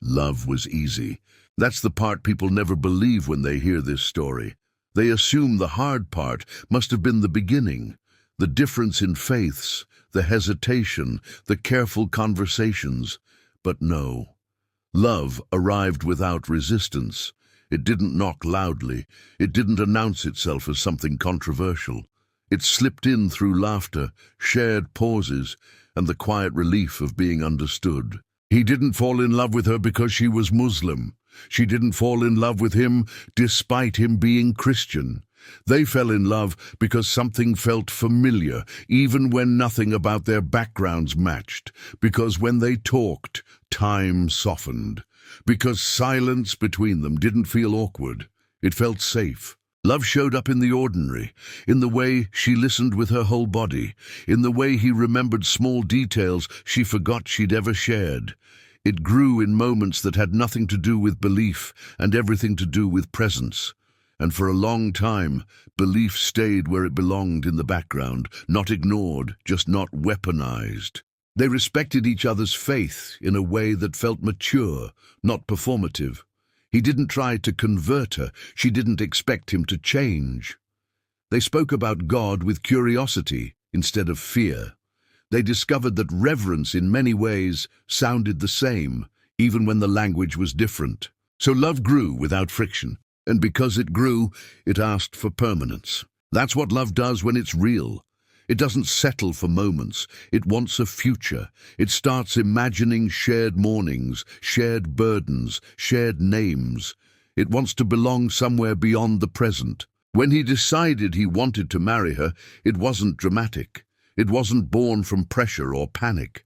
Love was easy. That's the part people never believe when they hear this story. They assume the hard part must have been the beginning, the difference in faiths, the hesitation, the careful conversations. But no. Love arrived without resistance. It didn't knock loudly. It didn't announce itself as something controversial. It slipped in through laughter, shared pauses, and the quiet relief of being understood. He didn't fall in love with her because she was Muslim. She didn't fall in love with him despite him being Christian. They fell in love because something felt familiar, even when nothing about their backgrounds matched, because when they talked, time softened, because silence between them didn't feel awkward. It felt safe. Love showed up in the ordinary, in the way she listened with her whole body, in the way he remembered small details she forgot she'd ever shared. It grew in moments that had nothing to do with belief and everything to do with presence. And for a long time, belief stayed where it belonged in the background, not ignored, just not weaponized. They respected each other's faith in a way that felt mature, not performative. He didn't try to convert her. She didn't expect him to change. They spoke about God with curiosity instead of fear. They discovered that reverence in many ways sounded the same, even when the language was different. So love grew without friction. And because it grew, it asked for permanence. That's what love does when it's real. It doesn't settle for moments. It wants a future. It starts imagining shared mornings, shared burdens, shared names. It wants to belong somewhere beyond the present. When he decided he wanted to marry her, it wasn't dramatic. It wasn't born from pressure or panic.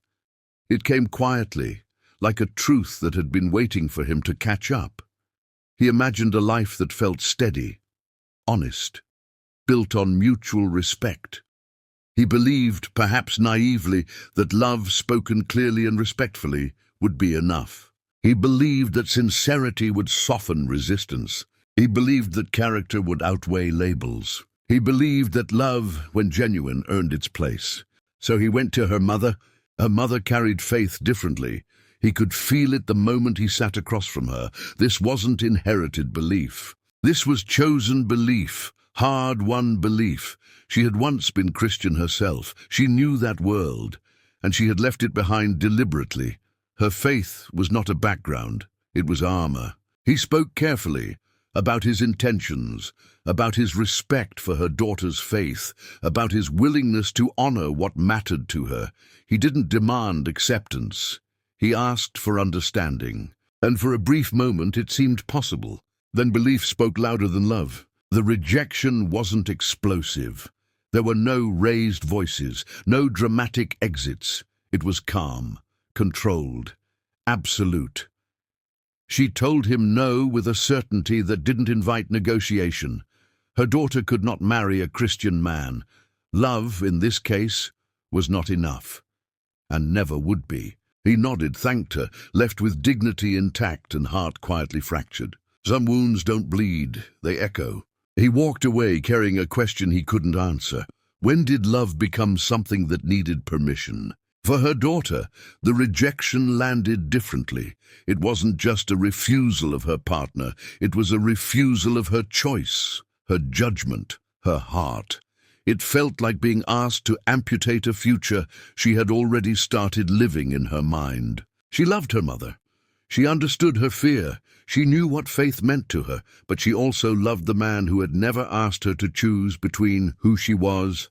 It came quietly, like a truth that had been waiting for him to catch up. He imagined a life that felt steady, honest, built on mutual respect. He believed, perhaps naively, that love spoken clearly and respectfully would be enough. He believed that sincerity would soften resistance. He believed that character would outweigh labels. He believed that love, when genuine, earned its place. So he went to her mother. Her mother carried faith differently. He could feel it the moment he sat across from her. This wasn't inherited belief. This was chosen belief, hard-won belief. She had once been Christian herself. She knew that world, and she had left it behind deliberately. Her faith was not a background, it was armor. He spoke carefully about his intentions, about his respect for her daughter's faith, about his willingness to honor what mattered to her. He didn't demand acceptance. He asked for understanding, and for a brief moment it seemed possible. Then belief spoke louder than love. The rejection wasn't explosive. There were no raised voices, no dramatic exits. It was calm, controlled, absolute. She told him no with a certainty that didn't invite negotiation. Her daughter could not marry a Christian man. Love, in this case, was not enough, and never would be. He nodded, thanked her, left with dignity intact and heart quietly fractured. Some wounds don't bleed, they echo. He walked away carrying a question he couldn't answer. When did love become something that needed permission? For her daughter, the rejection landed differently. It wasn't just a refusal of her partner, it was a refusal of her choice, her judgment, her heart. It felt like being asked to amputate a future she had already started living in her mind. She loved her mother. She understood her fear. She knew what faith meant to her, but she also loved the man who had never asked her to choose between who she was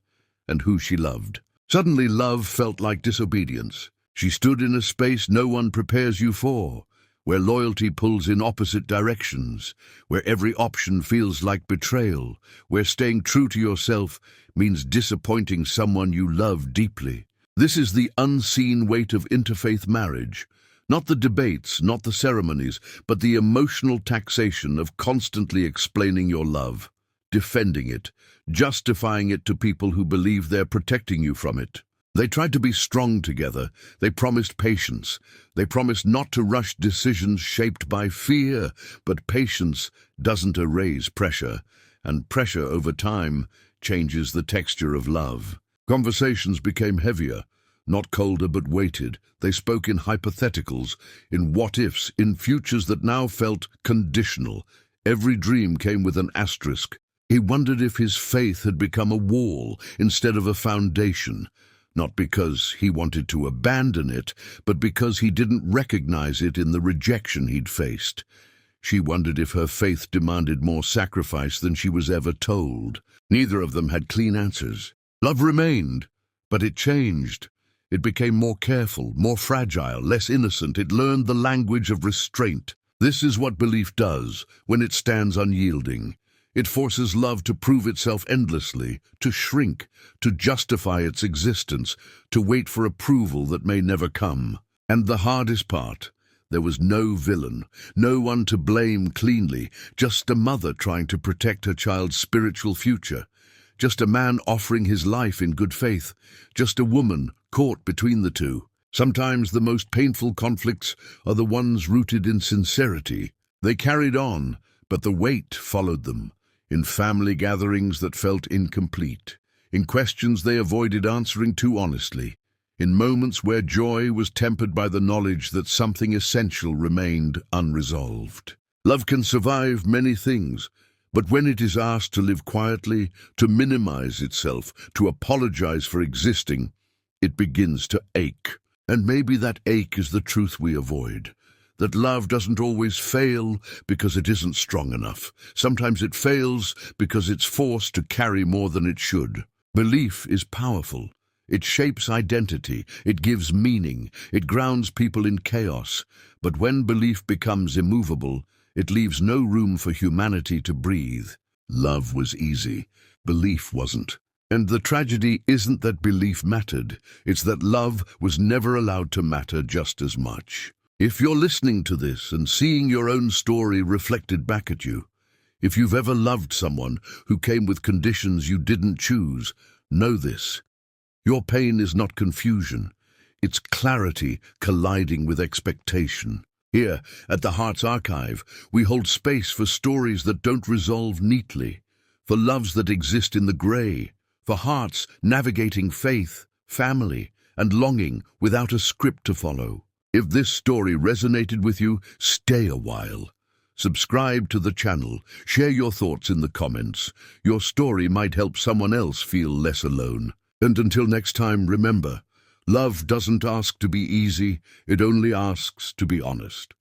and who she loved. Suddenly, love felt like disobedience. She stood in a space no one prepares you for, where loyalty pulls in opposite directions, where every option feels like betrayal, where staying true to yourself means disappointing someone you love deeply. This is the unseen weight of interfaith marriage. Not the debates, not the ceremonies, but the emotional taxation of constantly explaining your love, defending it, justifying it to people who believe they're protecting you from it. They tried to be strong together. They promised patience. They promised not to rush decisions shaped by fear, but patience doesn't erase pressure, and pressure over time changes the texture of love. Conversations became heavier, not colder but weighted. They spoke in hypotheticals, in what-ifs, in futures that now felt conditional. Every dream came with an asterisk. He wondered if his faith had become a wall instead of a foundation, not because he wanted to abandon it, but because he didn't recognize it in the rejection he'd faced. She wondered if her faith demanded more sacrifice than she was ever told. Neither of them had clean answers. Love remained, but it changed. It became more careful, more fragile, less innocent. It learned the language of restraint. This is what belief does when it stands unyielding. It forces love to prove itself endlessly, to shrink, to justify its existence, to wait for approval that may never come. And the hardest part, there was no villain, no one to blame cleanly, just a mother trying to protect her child's spiritual future, just a man offering his life in good faith, just a woman caught between the two. Sometimes the most painful conflicts are the ones rooted in sincerity. They carried on, but the weight followed them, in family gatherings that felt incomplete, in questions they avoided answering too honestly, in moments where joy was tempered by the knowledge that something essential remained unresolved. Love can survive many things, but when it is asked to live quietly, to minimize itself, to apologize for existing, it begins to ache. And maybe that ache is the truth we avoid. That love doesn't always fail because it isn't strong enough. Sometimes it fails because it's forced to carry more than it should. Belief is powerful. It shapes identity, it gives meaning, it grounds people in chaos. But when belief becomes immovable, it leaves no room for humanity to breathe. Love was easy, belief wasn't. And the tragedy isn't that belief mattered, it's that love was never allowed to matter just as much. If you're listening to this and seeing your own story reflected back at you, if you've ever loved someone who came with conditions you didn't choose, know this. Your pain is not confusion, it's clarity colliding with expectation. Here, at the Heart's Archive, we hold space for stories that don't resolve neatly, for loves that exist in the grey, for hearts navigating faith, family, and longing without a script to follow. If this story resonated with you, stay a while. Subscribe to the channel, share your thoughts in the comments. Your story might help someone else feel less alone. And until next time, remember, love doesn't ask to be easy, it only asks to be honest.